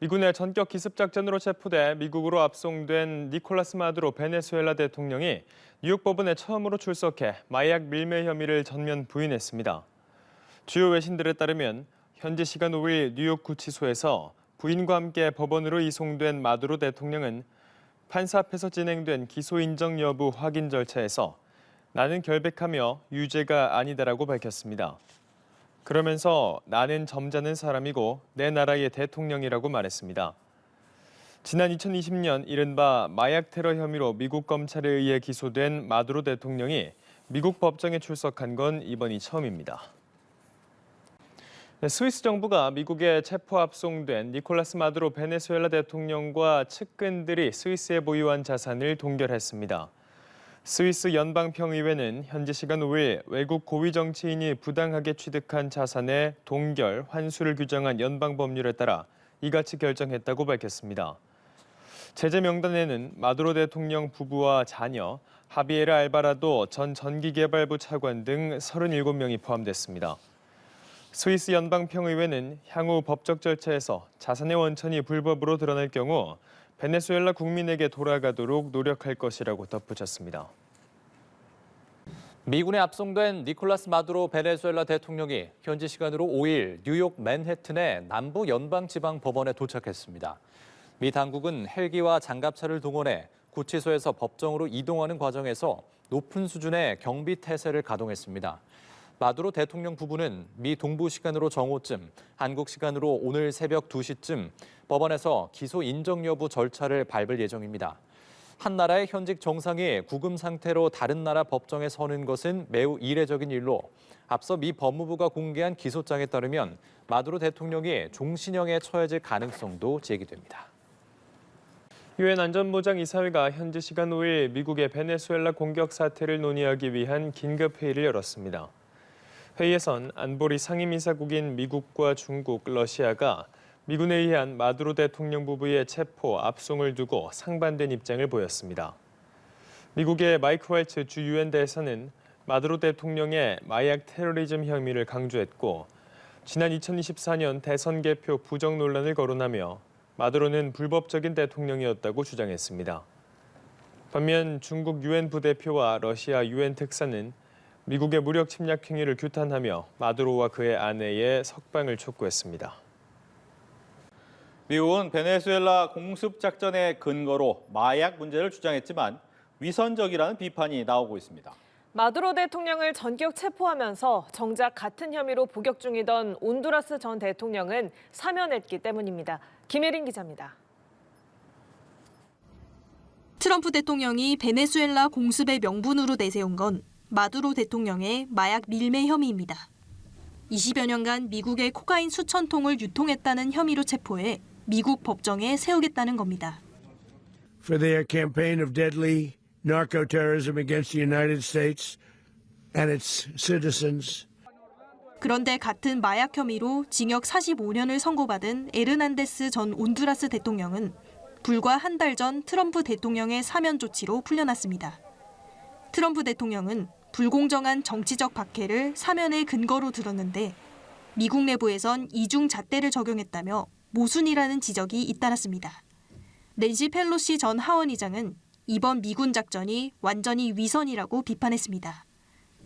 미군의 전격 기습작전으로 체포돼 미국으로 압송된 니콜라스 마두로 베네수엘라 대통령이 뉴욕 법원에 처음으로 출석해 마약 밀매 혐의를 전면 부인했습니다. 주요 외신들에 따르면 현지 시간 5일 뉴욕 구치소에서 부인과 함께 법원으로 이송된 마두로 대통령은 판사 앞에서 진행된 기소 인정 여부 확인 절차에서 나는 결백하며 유죄가 아니다라고 밝혔습니다. 그러면서 나는 점잖은 사람이고 내 나라의 대통령이라고 말했습니다. 지난 2020년 이른바 마약 테러 혐의로 미국 검찰에 의해 기소된 마두로 대통령이 미국 법정에 출석한 건 이번이 처음입니다. 스위스 정부가 미국에 체포 압송된 니콜라스 마두로 베네수엘라 대통령과 측근들이 스위스에 보유한 자산을 동결했습니다. 스위스 연방평의회는 현지 시간 5일 외국 고위 정치인이 부당하게 취득한 자산의 동결, 환수를 규정한 연방 법률에 따라 이같이 결정했다고 밝혔습니다. 제재 명단에는 마두로 대통령 부부와 자녀, 하비에르 알바라도 전 전기개발부 차관 등 37명이 포함됐습니다. 스위스 연방평의회는 향후 법적 절차에서 자산의 원천이 불법으로 드러날 경우 베네수엘라 국민에게 돌아가도록 노력할 것이라고 덧붙였습니다. 미군에 압송된 니콜라스 마두로 베네수엘라 대통령이 현지 시간으로 5일 뉴욕 맨해튼의 남부 연방지방법원에 도착했습니다. 미 당국은 헬기와 장갑차를 동원해 구치소에서 법정으로 이동하는 과정에서 높은 수준의 경비 태세를 가동했습니다. 마두로 대통령 부부는 미 동부 시간으로 정오쯤, 한국 시간으로 오늘 새벽 2시쯤 법원에서 기소 인정 여부 절차를 밟을 예정입니다. 한 나라의 현직 정상이 구금 상태로 다른 나라 법정에 서는 것은 매우 이례적인 일로 앞서 미 법무부가 공개한 기소장에 따르면 마두로 대통령이 종신형에 처해질 가능성도 제기됩니다. 유엔 안전보장 이사회가 현지 시간 5일 미국의 베네수엘라 공격 사태를 논의하기 위한 긴급 회의를 열었습니다. 회의에선 안보리 상임이사국인 미국과 중국, 러시아가 미군에 의한 마두로 대통령 부부의 체포, 압송을 두고 상반된 입장을 보였습니다. 미국의 마이크 왈츠 주 유엔 대사는 마두로 대통령의 마약 테러리즘 혐의를 강조했고 지난 2024년 대선 개표 부정 논란을 거론하며 마두로는 불법적인 대통령이었다고 주장했습니다. 반면 중국 유엔 부대표와 러시아 유엔 특사는 미국의 무력 침략 행위를 규탄하며 마두로와 그의 아내의 석방을 촉구했습니다. 미국은 베네수엘라 공습 작전의 근거로 마약 문제를 주장했지만 위선적이라는 비판이 나오고 있습니다. 마두로 대통령을 전격 체포하면서 정작 같은 혐의로 복역 중이던 온두라스 전 대통령은 사면했기 때문입니다. 김혜린 기자입니다. 트럼프 대통령이 베네수엘라 공습의 명분으로 내세운 건 마두로 대통령의 마약 밀매 혐의입니다. 20여 년간 미국의 코카인 수천 통을 유통했다는 혐의로 체포해 미국 법정에 세우겠다는 겁니다. For their campaign of deadly narco-terrorism against the United States and its citizens. 그런데 같은 마약 혐의로 징역 45년을 선고받은 에르난데스 전 온두라스 대통령은 불과 한 달 전 트럼프 대통령의 사면 조치로 풀려났습니다. 트럼프 대통령은 불공정한 정치적 박해를 사면의 근거로 들었는데 미국 내부에선 이중 잣대를 적용했다며 모순이라는 지적이 잇따랐습니다. 낸시 펠로시 전 하원의장은 이번 미군 작전이 완전히 위선이라고 비판했습니다.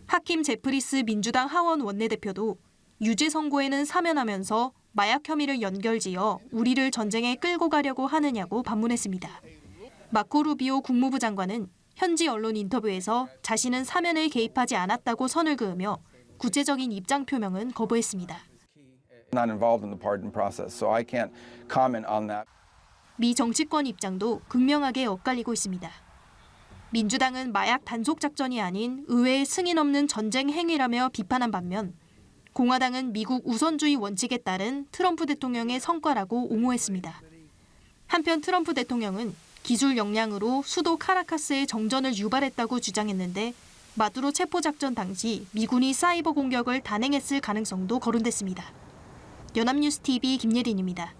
하킴 제프리스 민주당 하원 원내대표도 유죄 선고에는 사면하면서 마약 혐의를 연결지어 우리를 전쟁에 끌고 가려고 하느냐고 반문했습니다. 마코 루비오 국무부 장관은 현지 언론 인터뷰에서 자신은 사면에 개입하지 않았다고 선을 그으며 구체적인 입장 표명은 거부했습니다. Not involved in the pardon process, so I can't comment on that. 미 정치권 입장도 극명하게 엇갈리고 있습니다. 민주당은 마약 단속 작전이 아닌 의회의 승인 없는 전쟁 행위라며 비판한 반면 공화당은 미국 우선주의 원칙에 따른 트럼프 대통령의 성과라고 옹호했습니다. 한편 트럼프 대통령은 기술 역량으로 수도 카라카스의 정전을 유발했다고 주장했는데 마두로 체포 작전 당시 미군이 사이버 공격을 단행했을 가능성도 거론됐습니다. 연합뉴스 TV 김예린입니다.